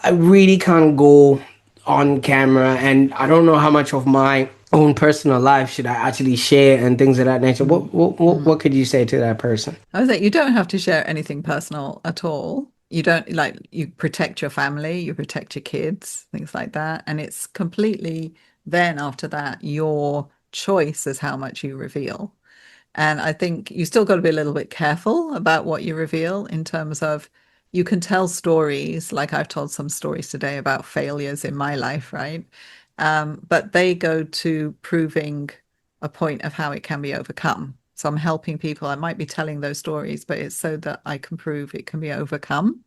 I really can't go on camera and I don't know how much of my own personal life should I actually share and things of that nature. Mm. What Mm. could you say to that person? I was like, you don't have to share anything personal at all. You don't like, you protect your family, you protect your kids, things like that. And it's completely then after that, your choice is how much you reveal. And I think you still got to be a little bit careful about what you reveal in terms of you can tell stories, like I've told some stories today about failures in my life, right? But they go to proving a point of how it can be overcome. So I'm helping people. I might be telling those stories, but it's so that I can prove it can be overcome.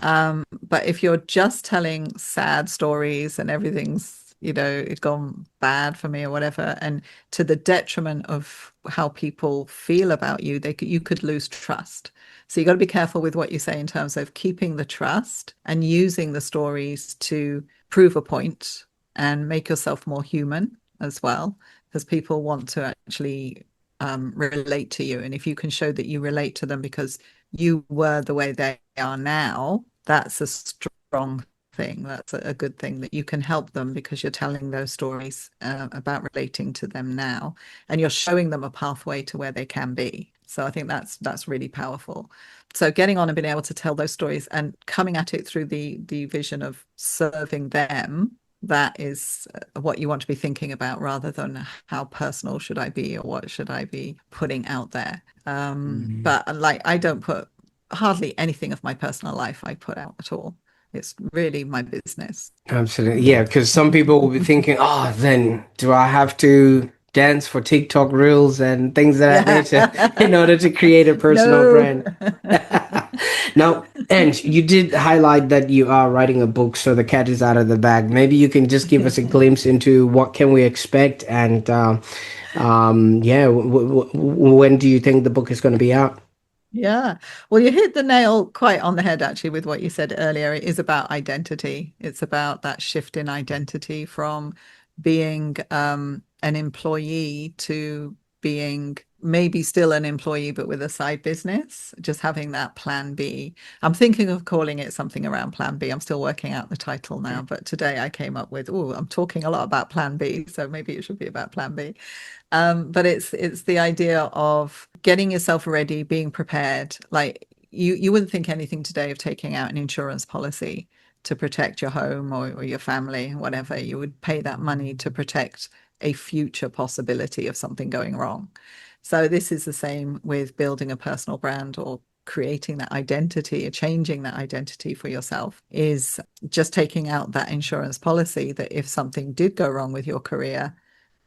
But if you're just telling sad stories and everything's, it's gone bad for me or whatever, and to the detriment of how people feel about you, you could lose trust. So you got to be careful with what you say in terms of keeping the trust and using the stories to prove a point and make yourself more human as well, because people want to actually relate to you. And if you can show that you relate to them because you were the way they are now, that's a strong thing. That's a good thing that you can help them because you're telling those stories about relating to them now, and you're showing them a pathway to where they can be. So I think that's really powerful. So getting on and being able to tell those stories and coming at it through the vision of serving them, that is what you want to be thinking about rather than how personal should I be or what should I be putting out there. But like I don't put hardly anything of my personal life I put out at all. It's really my business. Absolutely. Yeah, because some people will be thinking, oh, then do I have to dance for TikTok reels and things of that Yeah. nature in order to create a personal No. brand? Now, and you did highlight that you are writing a book, so the cat is out of the bag. Maybe you can just give us a glimpse into what can we expect, and yeah, when do you think the book is going to be out? Yeah. Well, you hit the nail quite on the head actually with what you said earlier. It is about identity. It's about that shift in identity from being an employee to being maybe still an employee, but with a side business, just having that plan B. I'm thinking of calling it something around plan B. I'm still working out the title now, but today I came up with, oh, I'm talking a lot about plan B, so maybe it should be about plan B. But it's the idea of getting yourself ready, being prepared. Like you wouldn't think anything today of taking out an insurance policy to protect your home or your family, whatever. You would pay that money to protect a future possibility of something going wrong. So this is the same with building a personal brand or creating that identity or changing that identity for yourself is just taking out that insurance policy that if something did go wrong with your career,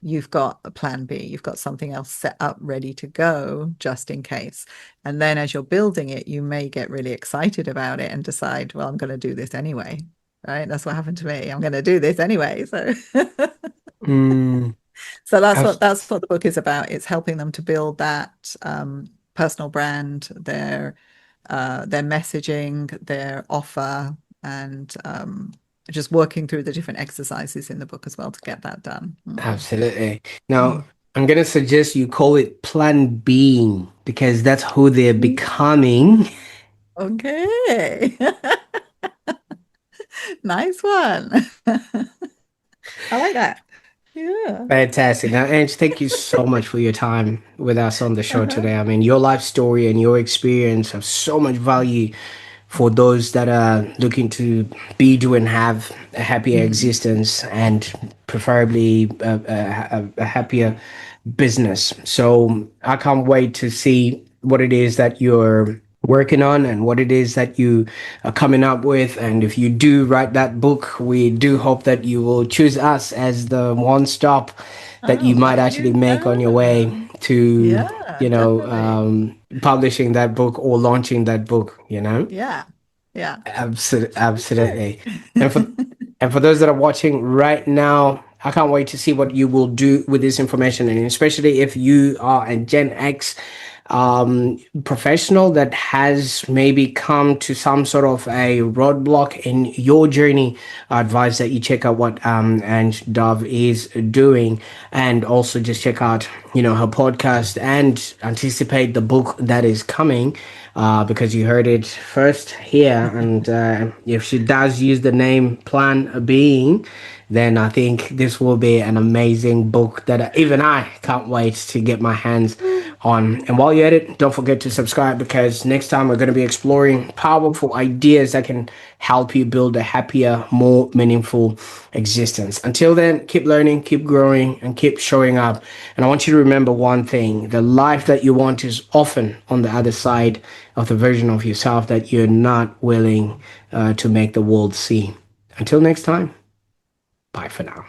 you've got a plan B, you've got something else set up ready to go just in case. And then as you're building it, you may get really excited about it and decide, well, I'm going to do this anyway. Right. That's what happened to me. I'm going to do this anyway. So Mm, so abs- that's what the book is about. It's helping them to build that personal brand, their messaging, their offer, and just working through the different exercises in the book as well to get that done. Absolutely. Mm. Now, I'm gonna suggest you call it Plan B because that's who they're becoming. Okay. Nice one. I like that. Yeah. Fantastic. Now, Ange, thank you so much for your time with us on the show Uh-huh. today. I mean, your life story and your experience have so much value for those that are looking to be, do, and have a happier Mm. existence and preferably a happier business. So I can't wait to see what it is that you're working on and what it is that you are coming up with. And if you do write that book, we do hope that you will choose us as the one stop that you Oh, might thank actually you. make on your way to, Yeah, definitely. publishing that book or launching that book, you know? Yeah. Yeah. Absolutely, Okay. absolutely. And for those that are watching right now, I can't wait to see what you will do with this information, and especially if you are a Gen X professional that has maybe come to some sort of a roadblock in your journey. I advise that you check out what Ange Dove is doing, and also just check out her podcast and anticipate the book that is coming. Because you heard it first here. And if she does use the name Plan Being, then I think this will be an amazing book that even I can't wait to get my hands on. And while you're at it, don't forget to subscribe because next time we're going to be exploring powerful ideas that can help you build a happier, more meaningful existence. Until then, keep learning, keep growing, and keep showing up. And I want you to remember one thing: the life that you want is often on the other side of the version of yourself that you're not willing to make the world see. Until next time, bye for now.